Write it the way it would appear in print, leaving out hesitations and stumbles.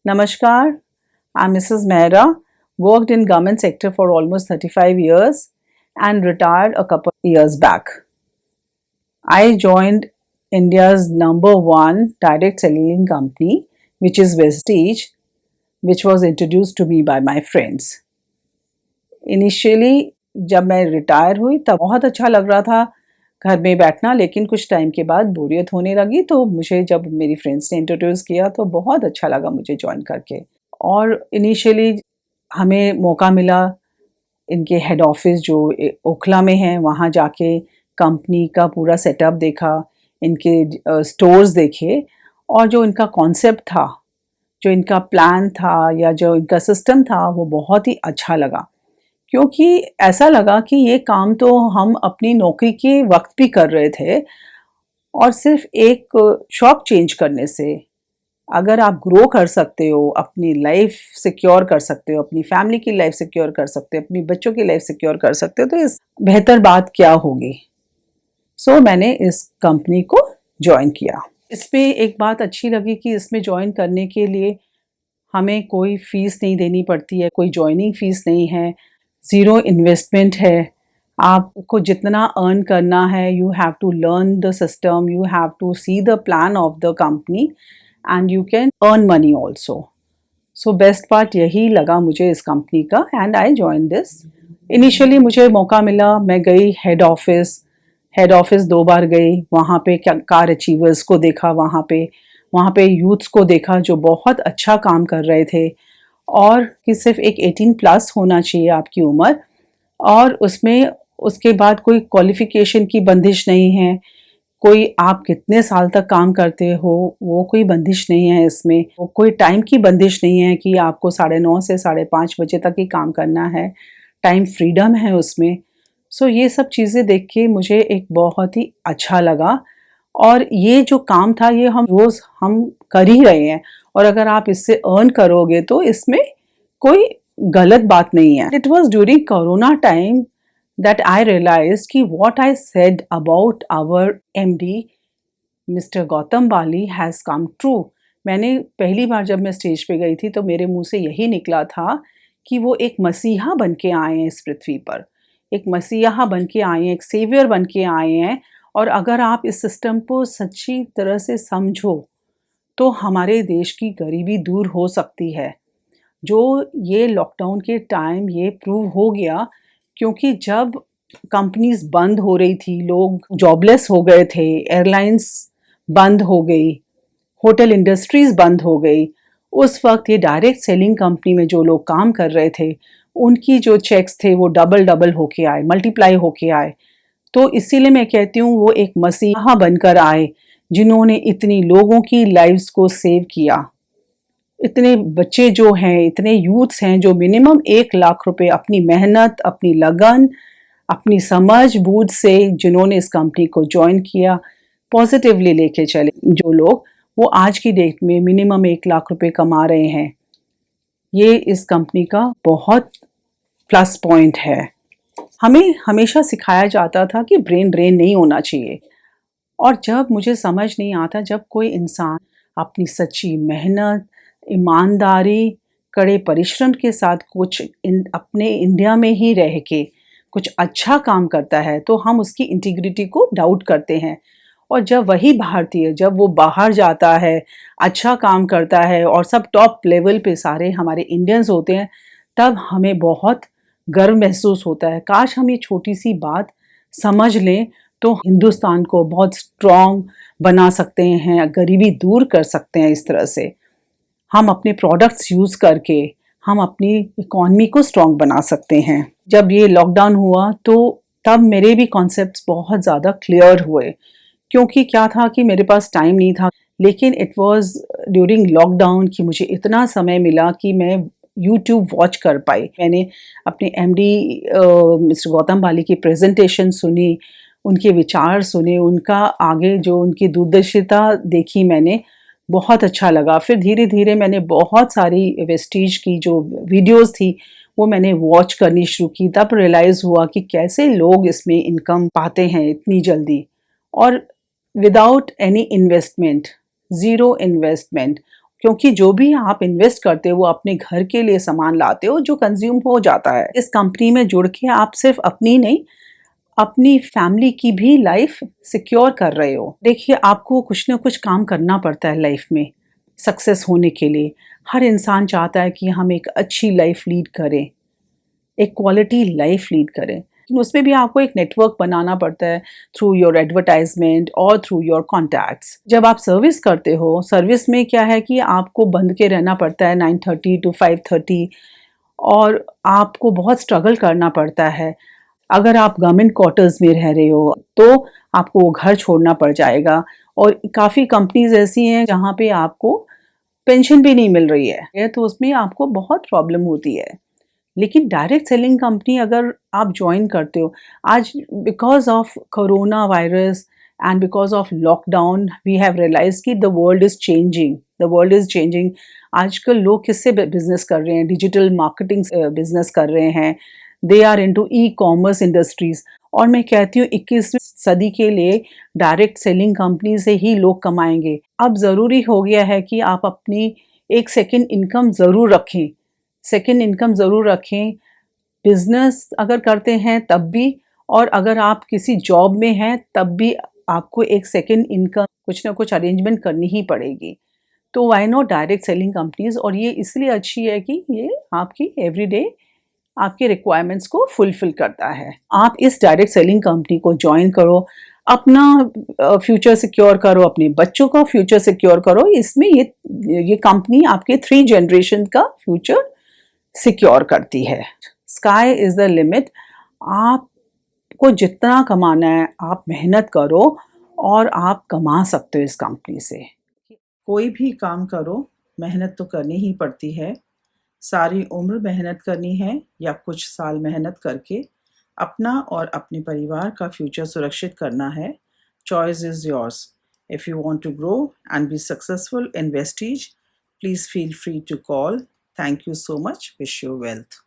Namaskar, I'm Mrs. Mehra, worked in government sector for almost 35 years and retired a couple of years back. I joined India's number one direct selling company, which is Vestige, which was introduced to me by my friends. Initially जब मैं retire हुई तब बहुत अच्छा लग रहा था घर में बैठना, लेकिन कुछ टाइम के बाद बोरियत होने लगी, तो मुझे जब मेरी फ्रेंड्स ने इंट्रोड्यूस किया तो बहुत अच्छा लगा मुझे जॉइन करके। और इनिशियली हमें मौका मिला इनके हेड ऑफिस जो ओखला में है वहाँ जाके कंपनी का पूरा सेटअप देखा, इनके स्टोर्स देखे और जो इनका कॉन्सेप्ट था, जो इनका प्लान था या जो इनका सिस्टम था वो बहुत ही अच्छा लगा। क्योंकि ऐसा लगा कि ये काम तो हम अपनी नौकरी के वक्त भी कर रहे थे और सिर्फ एक शॉप चेंज करने से अगर आप ग्रो कर सकते हो, अपनी लाइफ सिक्योर कर सकते हो, अपनी फैमिली की लाइफ सिक्योर कर सकते हो, अपनी बच्चों की लाइफ सिक्योर कर सकते हो, तो इस बेहतर बात क्या होगी। सो मैंने इस कंपनी को ज्वाइन किया। इसमें एक बात अच्छी लगी कि इसमें ज्वाइन करने के लिए हमें कोई फीस नहीं देनी पड़ती है, कोई ज्वाइनिंग फीस नहीं है, ज़ीरो इन्वेस्टमेंट है। आपको जितना अर्न करना है, you have to learn the system, you have to see the plan of the company and you can earn money also. So best part यही लगा मुझे इस कंपनी का and I join this. Initially मुझे मौका मिला, मैं गई हेड ऑफिस 2 बार गई, वहाँ पे कार अचीवर्स को देखा, वहाँ पे यूथ्स को देखा जो बहुत अच्छा काम कर रहे थे और कि सिर्फ एक 18 प्लस होना चाहिए आपकी उम्र, और उसमें उसके बाद कोई क्वालिफिकेशन की बंदिश नहीं है, कोई आप कितने साल तक काम करते हो वो कोई बंदिश नहीं है इसमें, कोई टाइम की बंदिश नहीं है कि आपको 9:30 से 5:30 बजे तक ही काम करना है, टाइम फ्रीडम है उसमें। सो ये सब चीज़ें देख के मुझे एक बहुत ही अच्छा लगा और ये जो काम था ये हम रोज़ हम कर ही रहे हैं और अगर आप इससे अर्न करोगे तो इसमें कोई गलत बात नहीं है। It was during corona time that I realized कि what I said about our MD Mr. Gautam Bali has come true। मैंने पहली बार जब मैं स्टेज पे गई थी तो मेरे मुंह से यही निकला था कि वो एक मसीहा बन के आए हैं इस पृथ्वी पर, एक मसीहा बन के आए हैं, एक सेवियर बन के आए हैं। और अगर आप इस सिस्टम को सच्ची तरह से समझो तो हमारे देश की गरीबी दूर हो सकती है। जो ये लॉकडाउन के टाइम ये प्रूव हो गया, क्योंकि जब कंपनीज बंद हो रही थी, लोग जॉबलेस हो गए थे, एयरलाइंस बंद हो गई, होटल इंडस्ट्रीज बंद हो गई, उस वक्त ये डायरेक्ट सेलिंग कंपनी में जो लोग काम कर रहे थे उनकी जो चेक्स थे वो डबल डबल होके आए, मल्टीप्लाई होके आए। तो इसीलिए मैं कहती हूँ वो एक मसीहा बनकर आए जिन्होंने इतनी लोगों की लाइव्स को सेव किया। इतने बच्चे जो हैं, इतने यूथ्स हैं जो मिनिमम 1 लाख रुपए अपनी मेहनत, अपनी लगन, अपनी समझ बूझ से जिन्होंने इस कंपनी को ज्वाइन किया, पॉजिटिवली लेके चले जो लोग, वो आज की डेट में मिनिमम 1 लाख रुपए कमा रहे हैं। ये इस कंपनी का बहुत प्लस पॉइंट है। हमें हमेशा सिखाया जाता था कि ब्रेन ड्रेन नहीं होना चाहिए, और जब मुझे समझ नहीं आता, जब कोई इंसान अपनी सच्ची मेहनत, ईमानदारी, कड़े परिश्रम के साथ अपने इंडिया में ही रह के कुछ अच्छा काम करता है तो हम उसकी इंटीग्रिटी को डाउट करते हैं। और जब वही भारतीय, जब वो बाहर जाता है, अच्छा काम करता है और सब टॉप लेवल पे सारे हमारे इंडियंस होते हैं, तब हमें बहुत गर्व महसूस होता है। काश हम ये छोटी सी बात समझ लें तो हिंदुस्तान को बहुत स्ट्रॉन्ग बना सकते हैं, गरीबी दूर कर सकते हैं। इस तरह से हम अपने प्रोडक्ट्स यूज़ करके हम अपनी इकॉनमी को स्ट्रॉन्ग बना सकते हैं। जब ये लॉकडाउन हुआ तो तब मेरे भी कॉन्सेप्ट्स बहुत ज़्यादा क्लियर हुए, क्योंकि क्या था कि मेरे पास टाइम नहीं था, लेकिन इट वाज ड्यूरिंग लॉकडाउन कि मुझे इतना समय मिला कि मैं यूट्यूब वॉच कर पाई। मैंने अपने एमडी मिस्टर गौतम बाली की प्रेजेंटेशन सुनी, उनके विचार सुने, उनका आगे जो उनकी दूरदर्शिता देखी मैंने, बहुत अच्छा लगा। फिर धीरे धीरे मैंने बहुत सारी वेस्टीज की जो वीडियोस थी वो मैंने वॉच करनी शुरू की, तब रियलाइज़ हुआ कि कैसे लोग इसमें इनकम पाते हैं इतनी जल्दी और without any investment, zero investment. क्योंकि जो भी आप इन्वेस्ट करते हो वो अपने घर के लिए सामान लाते हो जो कंज्यूम हो जाता है। इस कंपनी में जुड़ के आप सिर्फ अपनी नहीं, अपनी फैमिली की भी लाइफ सिक्योर कर रहे हो। देखिए, आपको कुछ ना कुछ काम करना पड़ता है लाइफ में सक्सेस होने के लिए। हर इंसान चाहता है कि हम एक अच्छी लाइफ लीड करें, एक क्वालिटी लाइफ लीड करें। लेकिन उसमें भी आपको एक नेटवर्क बनाना पड़ता है थ्रू योर एडवर्टाइजमेंट और थ्रू योर कॉन्टैक्ट्स। जब आप सर्विस करते हो, सर्विस में क्या है कि आपको बंध के रहना पड़ता है 9:30 टू 5:30 और आपको बहुत स्ट्रगल करना पड़ता है। अगर आप गवर्नमेंट क्वार्टर्स में रह रहे हो तो आपको वो घर छोड़ना पड़ जाएगा और काफ़ी कंपनीज ऐसी हैं जहाँ पे आपको पेंशन भी नहीं मिल रही है, तो उसमें आपको बहुत प्रॉब्लम होती है। लेकिन डायरेक्ट सेलिंग कंपनी अगर आप ज्वाइन करते हो, आज because of corona virus and because of lockdown we have realise कि the world is changing, the world is changing. आजकल लोग किससे बिजनेस कर रहे हैं? डिजिटल मार्केटिंग बिजनेस कर रहे हैं, they are into e commerce industries. और मैं कहती हूँ 21वीं सदी के लिए डायरेक्ट सेलिंग कंपनी से ही लोग कमाएंगे। अब ज़रूरी हो गया है कि आप अपनी एक सेकेंड इनकम ज़रूर रखें, सेकेंड इनकम ज़रूर रखें। बिजनेस अगर करते हैं तब भी, और अगर आप किसी जॉब में हैं तब भी आपको एक सेकेंड इनकम कुछ ना कुछ अरेंजमेंट करनी ही पड़ेगी। तो why not direct selling companies? और ये इसलिए अच्छी है कि ये आपकी एवरीडे आपके रिक्वायरमेंट्स को फुलफिल करता है। आप इस डायरेक्ट सेलिंग कंपनी को ज्वाइन करो, अपना फ्यूचर सिक्योर करो, अपने बच्चों का फ्यूचर सिक्योर करो। इसमें ये कंपनी आपके 3 जनरेशन का फ्यूचर सिक्योर करती है। Sky is the limit. आपको जितना कमाना है आप मेहनत करो और आप कमा सकते हो इस कंपनी से। कोई भी काम करो, मेहनत तो करनी ही पड़ती है। सारी उम्र मेहनत करनी है या कुछ साल मेहनत करके अपना और अपने परिवार का फ्यूचर सुरक्षित करना है। Choice is yours. If you want to grow and be successful in Vestige, please feel free to call. Thank you so much. Wish you wealth.